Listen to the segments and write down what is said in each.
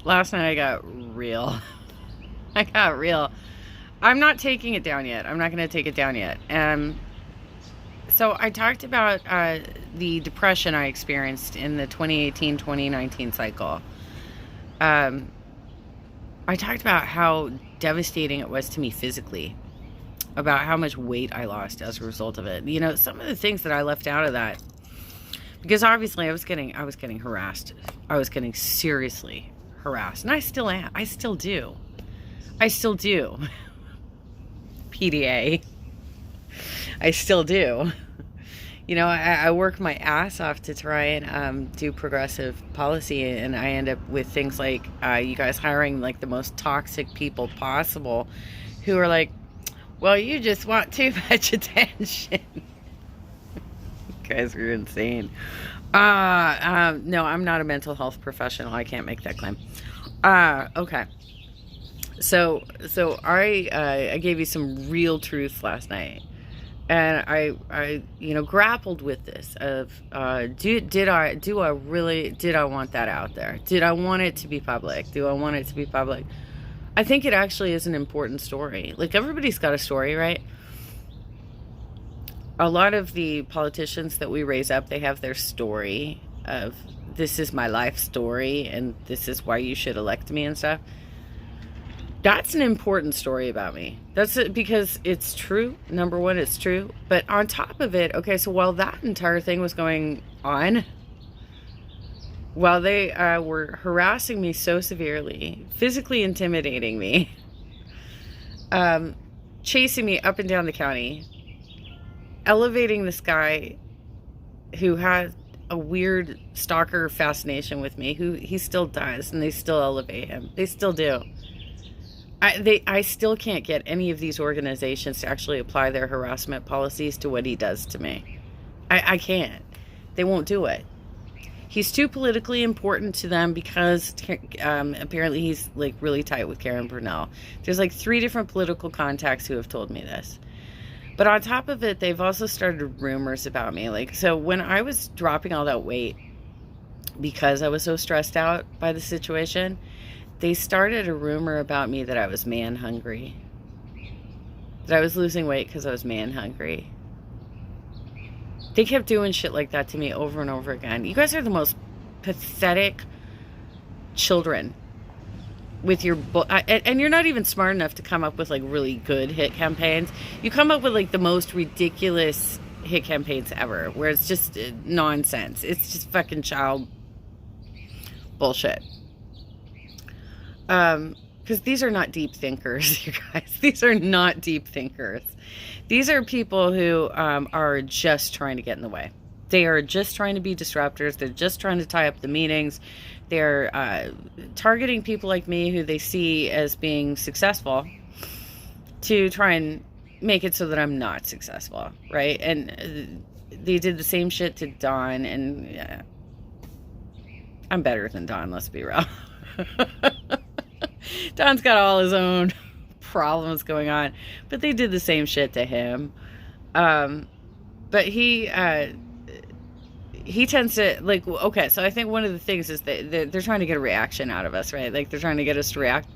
last night I got real. I got real. I'm not taking it down yet. I'm not going to take it down yet. So I talked about the depression I experienced in the 2018-2019 cycle. I talked about how devastating it was to me physically, about how much weight I lost as a result of it. You know, some of the things that I left out of that, because obviously I was getting harassed. I was getting seriously harassed, and I still am. I still do. PDA. I still do. You know, I work my ass off to try and do progressive policy, and I end up with things like you guys hiring like the most toxic people possible, who are like, well, you just want too much attention. You guys are insane. No, I'm not a mental health professional. I can't make that claim. Okay. So I gave you some real truth last night. And I grappled with this of, did I want that out there? Did I want it to be public? Do I want it to be public? I think it actually is an important story. Like, everybody's got a story, right? A lot of the politicians that we raise up, they have their story of, this is my life story, and this is why you should elect me and stuff. That's an important story about me. That's it, because it's true. Number one, it's true. But on top of it, okay, so while that entire thing was going on, while they were harassing me so severely, physically intimidating me, chasing me up and down the county, elevating this guy who had a weird stalker fascination with me, who he still does, and they still elevate him. They still do. I still can't get any of these organizations to actually apply their harassment policies to what he does to me. I can't. They won't do it. He's too politically important to them because apparently he's like really tight with Karen Brunel. There's like 3 different political contacts who have told me this. But on top of it, they've also started rumors about me. Like, so when I was dropping all that weight because I was so stressed out by the situation, they started a rumor about me that I was man hungry. That I was losing weight because I was man hungry. They kept doing shit like that to me over and over again. You guys are the most pathetic children with your and you're not even smart enough to come up with like really good hit campaigns. You come up with like the most ridiculous hit campaigns ever, where it's just nonsense. It's just fucking child bullshit. Because these are not deep thinkers, you guys. These are not deep thinkers. These are people who are just trying to get in the way. They are just trying to be disruptors. They're just trying to tie up the meetings. They're targeting people like me who they see as being successful to try and make it so that I'm not successful, right? And they did the same shit to Don, and I'm better than Don, let's be real. Don's got all his own problems going on, but they did the same shit to him. But he tends to, like, okay, so I think one of the things is that they're trying to get a reaction out of us, right? Like, they're trying to get us to react.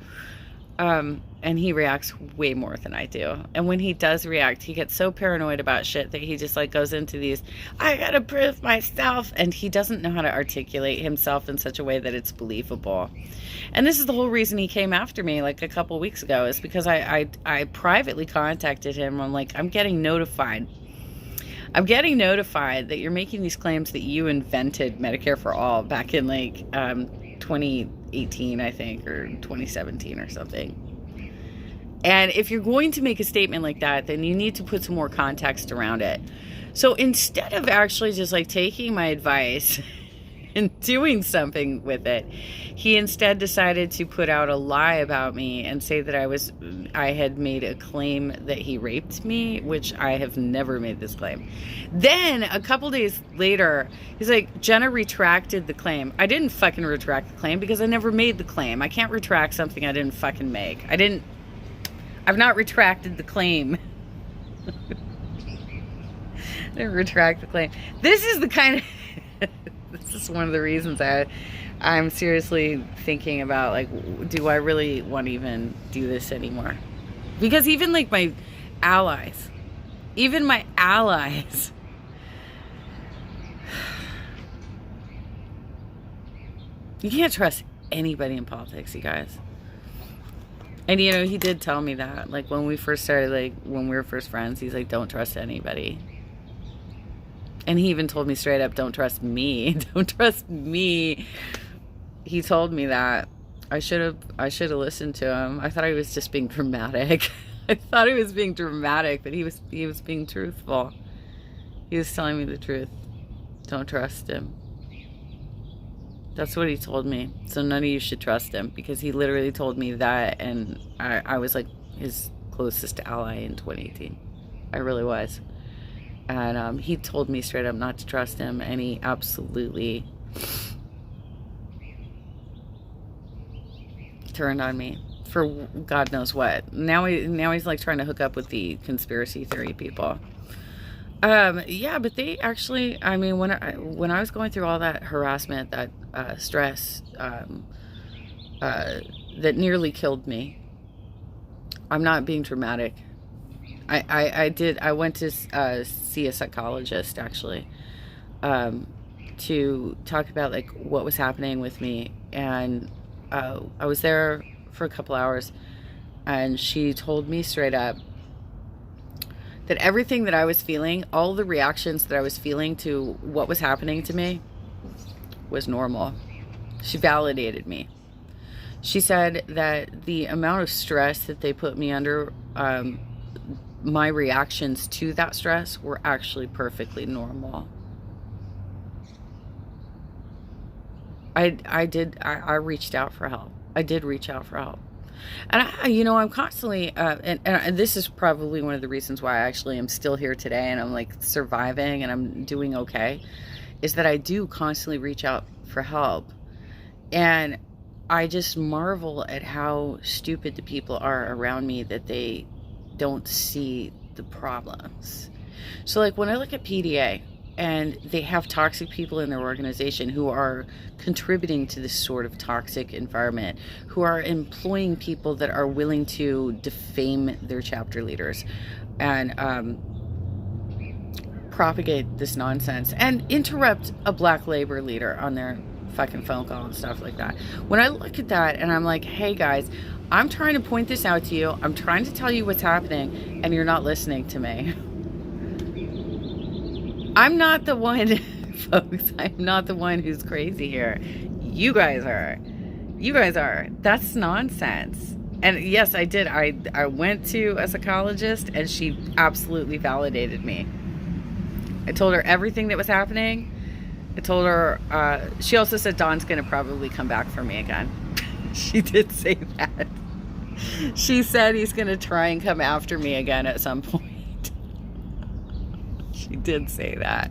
And he reacts way more than I do. And when he does react, he gets so paranoid about shit that he just like goes into these, I gotta prove myself. And he doesn't know how to articulate himself in such a way that it's believable. And this is the whole reason he came after me like a couple weeks ago, is because I privately contacted him. I'm like, I'm getting notified that you're making these claims that you invented Medicare for All back in like 2018, I think, or 2017 or something. And if you're going to make a statement like that, then you need to put some more context around it. So instead of actually just like taking my advice and doing something with it, he instead decided to put out a lie about me and say that I had made a claim that he raped me, which I have never made this claim. Then a couple days later, he's like, Jenna retracted the claim. I didn't fucking retract the claim because I never made the claim. I can't retract something I didn't fucking make. I've not retracted the claim. I didn't retract the claim. This is one of the reasons I I'm seriously thinking about, like, do I really want to even do this anymore? Because even like my allies, even my allies, you can't trust anybody in politics, you guys. And you know, he did tell me that, like, when we first started, like when we were first friends, he's like, don't trust anybody. And he even told me straight up, don't trust me. Don't trust me. He told me that. I should have listened to him. I thought he was just being dramatic. I thought he was being dramatic, but he was being truthful. He was telling me the truth. Don't trust him. That's what he told me. So none of you should trust him, because he literally told me that, and I was like his closest ally in 2018. I really was. And he told me straight up not to trust him, and he absolutely turned on me for God knows what. Now he's like trying to hook up with the conspiracy theory people. Yeah, but they actually, I mean, when I was going through all that harassment, that stress, that nearly killed me, I'm not being dramatic. I went to see a psychologist, actually, to talk about like what was happening with me. And I was there for a couple hours, and she told me straight up that everything that I was feeling, all the reactions that I was feeling to what was happening to me, was normal. She validated me. She said that the amount of stress that they put me under, my reactions to that stress were actually perfectly normal. I reached out for help. I did reach out for help. And I'm constantly, and this is probably one of the reasons why I actually am still here today, and I'm like surviving and I'm doing okay, is that I do constantly reach out for help. And I just marvel at how stupid the people are around me, that they don't see the problems. So like when I look at PDA, and they have toxic people in their organization who are contributing to this sort of toxic environment, who are employing people that are willing to defame their chapter leaders and propagate this nonsense and interrupt a black labor leader on their fucking phone call and stuff like that. When I look at that and I'm like, hey guys, I'm trying to point this out to you. I'm trying to tell you what's happening, and you're not listening to me. I'm not the one, folks. I'm not the one who's crazy here. You guys are. You guys are. That's nonsense. And yes, I did. I went to a psychologist, and she absolutely validated me. I told her everything that was happening. I told her, she also said Don's going to probably come back for me again. She did say that. She said he's going to try and come after me again at some point. She did say that.